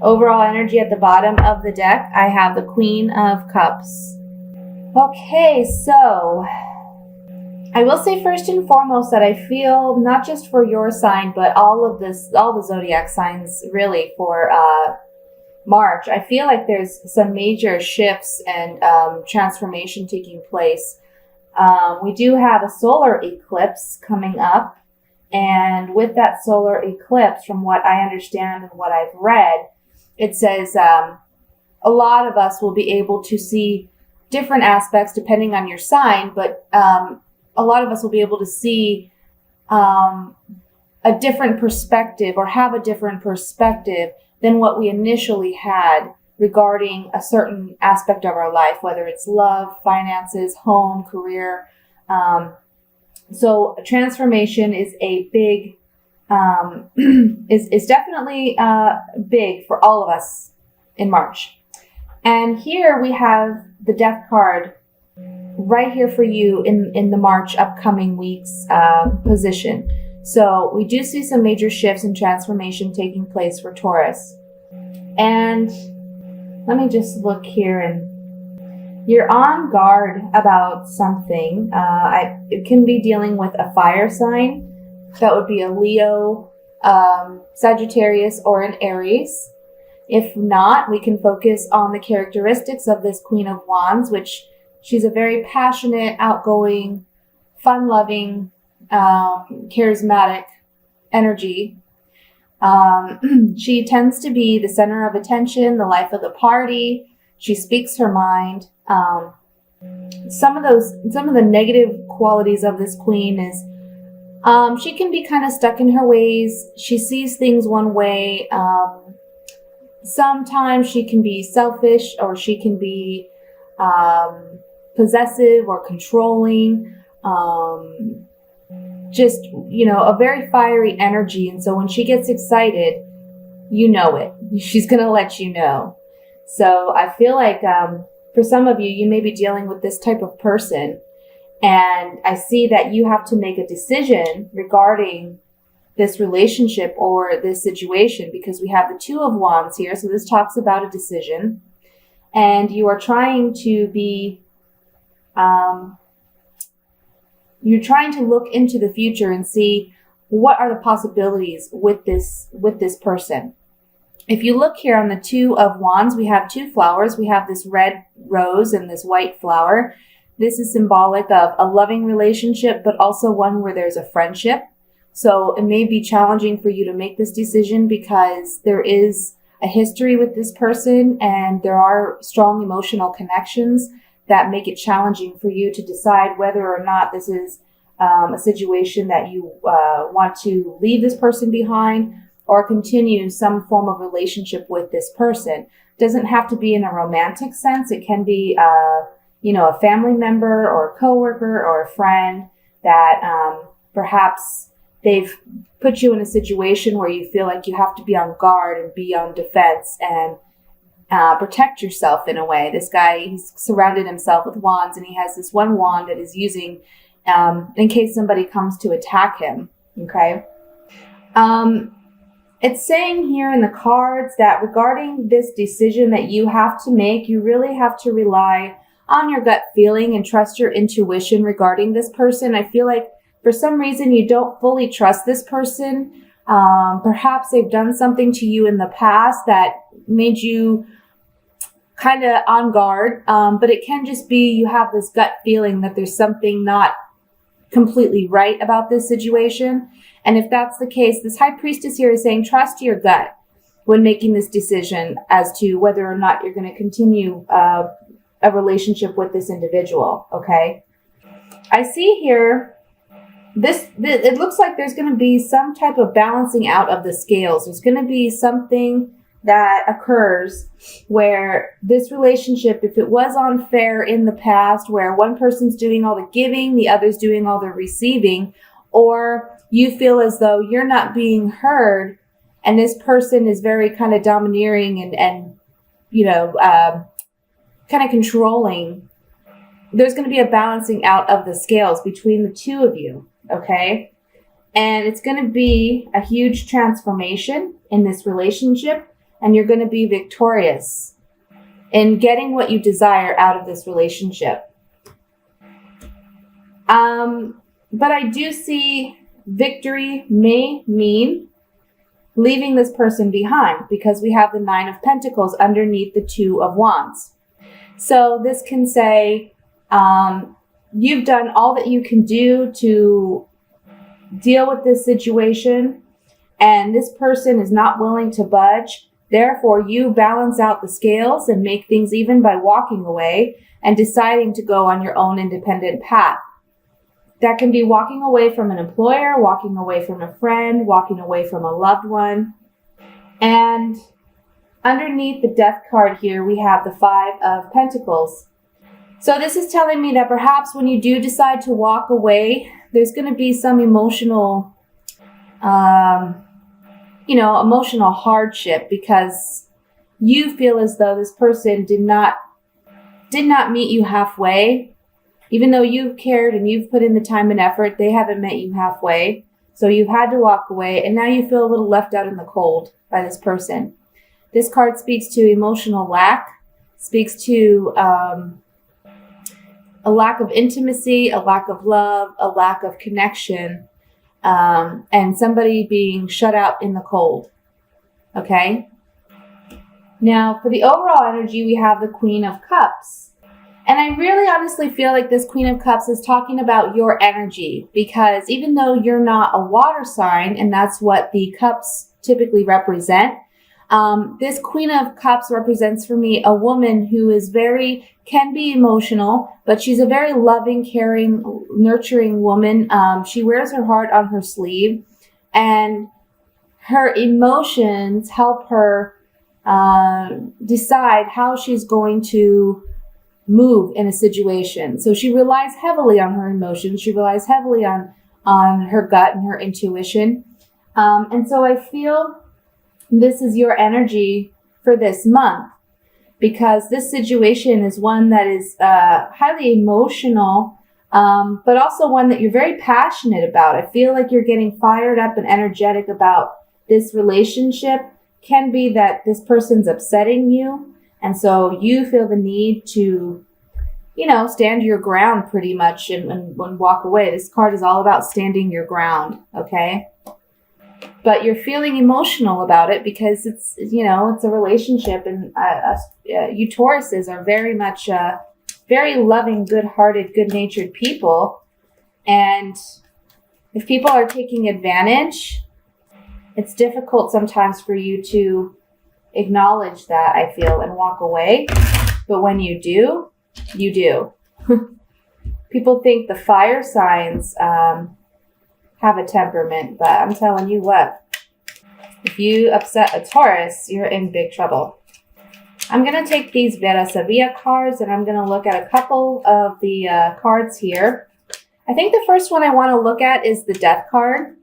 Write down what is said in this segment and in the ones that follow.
Overall energy at the bottom of the deck, I have the Queen of Cups. Okay, so I will say first and foremost that I feel not just for your sign, but all the zodiac signs really for March, I feel like there's some major shifts and transformation taking place. We do have a solar eclipse coming up. And with that solar eclipse, from what I understand and what I've read, it says a lot of us will be able to see different aspects depending on your sign, but a lot of us will be able to see a different perspective or have a different perspective than what we initially had regarding a certain aspect of our life, whether it's love, finances, home, career. So transformation is a big, is definitely big for all of us in March. And here we have the Death card right here for you in the March upcoming week's position. So we do see some major shifts and transformation taking place for Taurus. And let me just look here, and you're on guard about something. It can be dealing with a fire sign. That would be a Leo, Sagittarius, or an Aries. If not, we can focus on the characteristics of this Queen of Wands, which she's a very passionate, outgoing, fun-loving, charismatic energy. She tends to be the center of attention, the life of the party. She speaks her mind. Some of the negative qualities of this queen is she can be kind of stuck in her ways. She sees things one way. Sometimes she can be selfish, or she can be possessive or controlling. Just, a very fiery energy. And so when she gets excited, you know it. She's going to let you know. So I feel like for some of you, you may be dealing with this type of person. And I see that you have to make a decision regarding this relationship or this situation, because we have the Two of Wands here. So this talks about a decision. And you are trying to be... you're trying to look into the future and see what are the possibilities with this person. If you look here on the Two of Wands, we have two flowers. We have this red rose and this white flower. This is symbolic of a loving relationship, but also one where there's a friendship. So it may be challenging for you to make this decision because there is a history with this person and there are strong emotional connections that make it challenging for you to decide whether or not this is a situation that you want to leave this person behind or continue some form of relationship with this person. It doesn't have to be in a romantic sense. It can be, a family member or a coworker or a friend that perhaps they've put you in a situation where you feel like you have to be on guard and be on defense and protect yourself in a way. This guy, he's surrounded himself with wands, and he has this one wand that he's using in case somebody comes to attack him. Okay. It's saying here in the cards that regarding this decision that you have to make, you really have to rely on your gut feeling and trust your intuition regarding this person. I feel like for some reason you don't fully trust this person. Perhaps they've done something to you in the past that made you kind of on guard, but it can just be you have this gut feeling that there's something not completely right about this situation. And if that's the case, this High Priestess here is saying trust your gut when making this decision as to whether or not you're going to continue a relationship with this individual. Okay, I see here it looks like there's going to be some type of balancing out of the scales. There's going to be something that occurs where this relationship, if it was unfair in the past, where one person's doing all the giving, the other's doing all the receiving, or you feel as though you're not being heard and this person is very kind of domineering and kind of controlling, there's going to be a balancing out of the scales between the two of you. Okay. And it's going to be a huge transformation in this relationship. and you're going to be victorious in getting what you desire out of this relationship. But I do see victory may mean leaving this person behind, because we have the 9 of Pentacles underneath the 2 of Wands. So this can say, you've done all that you can do to deal with this situation, and this person is not willing to budge. Therefore, you balance out the scales and make things even by walking away and deciding to go on your own independent path. That can be walking away from an employer, walking away from a friend, walking away from a loved one. And underneath the Death card here, we have the 5 of Pentacles. So this is telling me that perhaps when you do decide to walk away, there's going to be some emotional, emotional hardship, because you feel as though this person did not meet you halfway. Even though you've cared and you've put in the time and effort, they haven't met you halfway. So you've had to walk away, and now you feel a little left out in the cold by this person. This card speaks to emotional lack, speaks to a lack of intimacy, a lack of love, a lack of connection, and somebody being shut out in the cold. Okay? Now, for the overall energy, we have the Queen of Cups. And I really honestly feel like this Queen of Cups is talking about your energy, because even though you're not a water sign, and that's what the cups typically represent, this Queen of Cups represents for me a woman who is can be emotional, but she's a very loving, caring, nurturing woman. She wears her heart on her sleeve, and her emotions help her decide how she's going to move in a situation. So she relies heavily on her emotions. She relies heavily on her gut and her intuition. And so I feel this is your energy for this month, because this situation is one that is highly emotional, but also one that you're very passionate about. I feel like you're getting fired up and energetic about this relationship. Can be that this person's upsetting you, and so you feel the need to, stand your ground pretty much and walk away. This card is all about standing your ground, okay? But you're feeling emotional about it because it's a relationship, and you Tauruses are very much very loving, good-hearted, good-natured people. And if people are taking advantage, it's difficult sometimes for you to acknowledge that, I feel, and walk away. But when you do, you do. People think the fire signs have a temperament, but I'm telling you what, if you upset a Taurus, you're in big trouble. I'm going to take these Vera Sevilla cards, and I'm going to look at a couple of the cards here. I think the first one I want to look at is the Death card.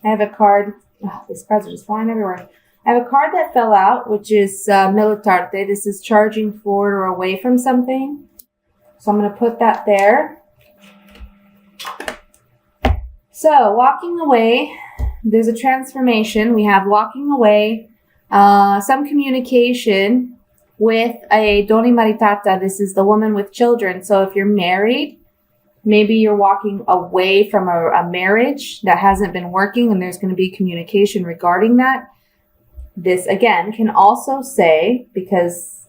I have a card. Oh, these cards are just flying everywhere. I have a card that fell out, which is Militarte. This is charging forward or away from something. So I'm going to put that there. So walking away, there's a transformation. We have walking away, some communication with a Donna Maritata. This is the woman with children. So if you're married, maybe you're walking away from a marriage that hasn't been working, and there's going to be communication regarding that. This, again, can also say, because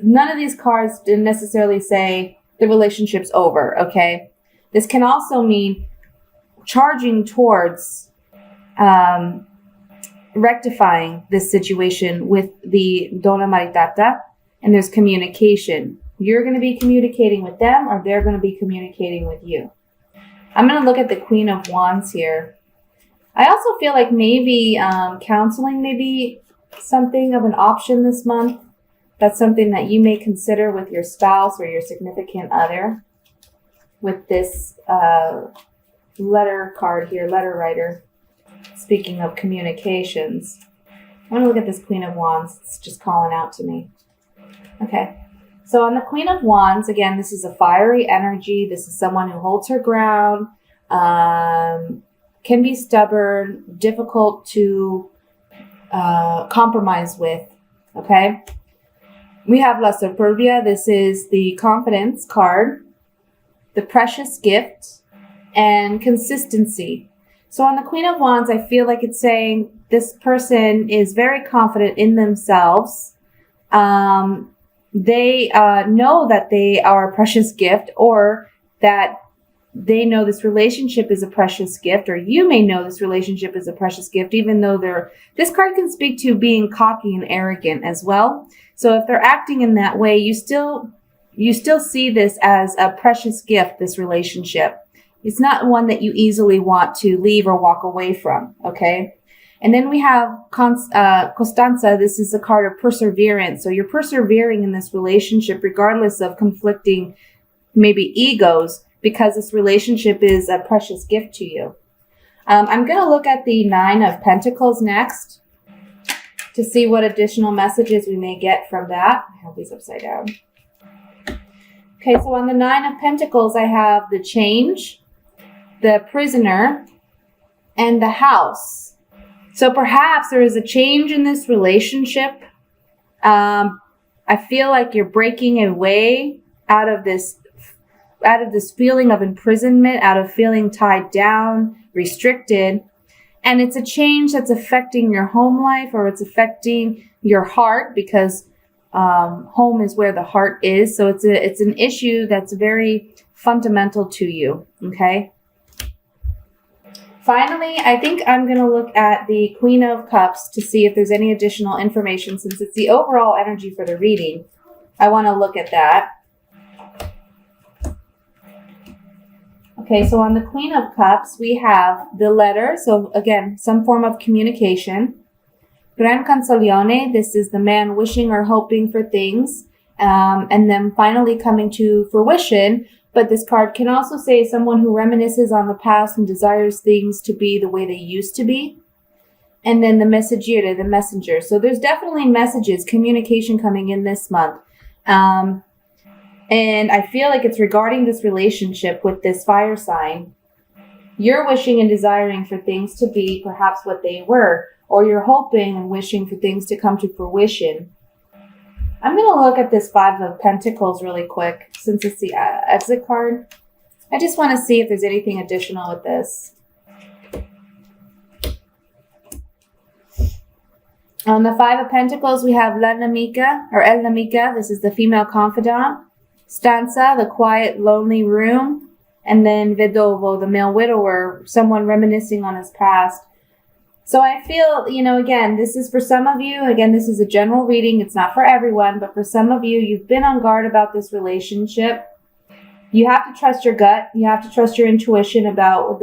none of these cards didn't necessarily say the relationship's over, okay? This can also mean charging towards rectifying this situation with the Donna Maritata, and there's communication. You're going to be communicating with them, or they're going to be communicating with you. I'm going to look at the Queen of Wands here. I also feel like maybe counseling may be something of an option this month. That's something that you may consider with your spouse or your significant other. With this letter card here, letter writer. Speaking of communications, I want to look at this Queen of Wands. It's just calling out to me. Okay. So on the Queen of Wands, again, this is a fiery energy. This is someone who holds her ground, can be stubborn, difficult to compromise with. Okay. We have La Superbia. This is the confidence card, the precious gift, and consistency. So on the Queen of Wands, I feel like it's saying this person is very confident in themselves. They know that they are a precious gift, or that they know this relationship is a precious gift, or you may know this relationship is a precious gift, even though this card can speak to being cocky and arrogant as well. So if they're acting in that way, you still see this as a precious gift, this relationship. It's not one that you easily want to leave or walk away from, okay? And then we have Constanza. This is a card of perseverance. So you're persevering in this relationship regardless of conflicting maybe egos, because this relationship is a precious gift to you. I'm going to look at the Nine of Pentacles next to see what additional messages we may get from that. I have these upside down. Okay, so on the Nine of Pentacles, I have the Change, the Prisoner, and the House. So perhaps there is a change in this relationship. I feel like you're breaking away out of this feeling of imprisonment, out of feeling tied down, restricted. And it's a change that's affecting your home life, or it's affecting your heart, because home is where the heart is. So it's an issue that's very fundamental to you. Okay. Finally, I think I'm going to look at the Queen of Cups to see if there's any additional information, since it's the overall energy for the reading. I want to look at that. Okay, so on the Queen of Cups, we have the letter. So again, some form of communication. Gran Canzoniere, this is the man wishing or hoping for things, and then finally coming to fruition. But this card can also say someone who reminisces on the past and desires things to be the way they used to be. And then the Messaggero, the messenger. So there's definitely messages, communication coming in this month. And I feel like it's regarding this relationship with this fire sign. You're wishing and desiring for things to be perhaps what they were, or you're hoping and wishing for things to come to fruition. I'm going to look at this Five of Pentacles really quick, since it's the exit card. I just want to see if there's anything additional with this. On the Five of Pentacles, we have La Nemica, or El Nemica. This is the female confidant. Stanza, the quiet, lonely room. And then Vedovo, the male widower, someone reminiscing on his past. So I feel, again, this is for some of you. Again, this is a general reading. It's not for everyone, but for some of you, you've been on guard about this relationship. You have to trust your gut. You have to trust your intuition about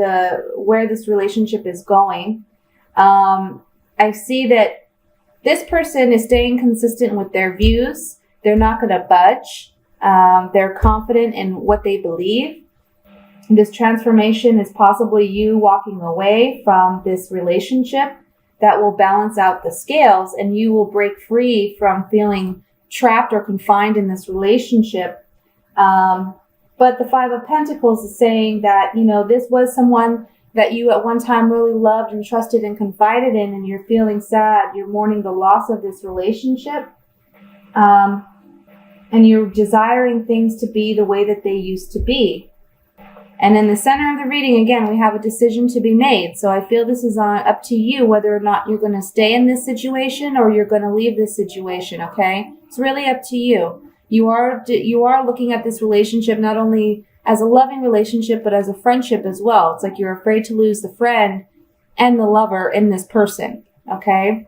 where this relationship is going. I see that this person is staying consistent with their views. They're not going to budge. They're confident in what they believe. This transformation is possibly you walking away from this relationship that will balance out the scales, and you will break free from feeling trapped or confined in this relationship. But the Five of Pentacles is saying that, this was someone that you at one time really loved and trusted and confided in, and you're feeling sad. You're mourning the loss of this relationship. And you're desiring things to be the way that they used to be. And in the center of the reading, again, we have a decision to be made. So I feel this is up to you whether or not you're going to stay in this situation or you're going to leave this situation, okay? It's really up to you. You are looking at this relationship not only as a loving relationship, but as a friendship as well. It's like you're afraid to lose the friend and the lover in this person, okay?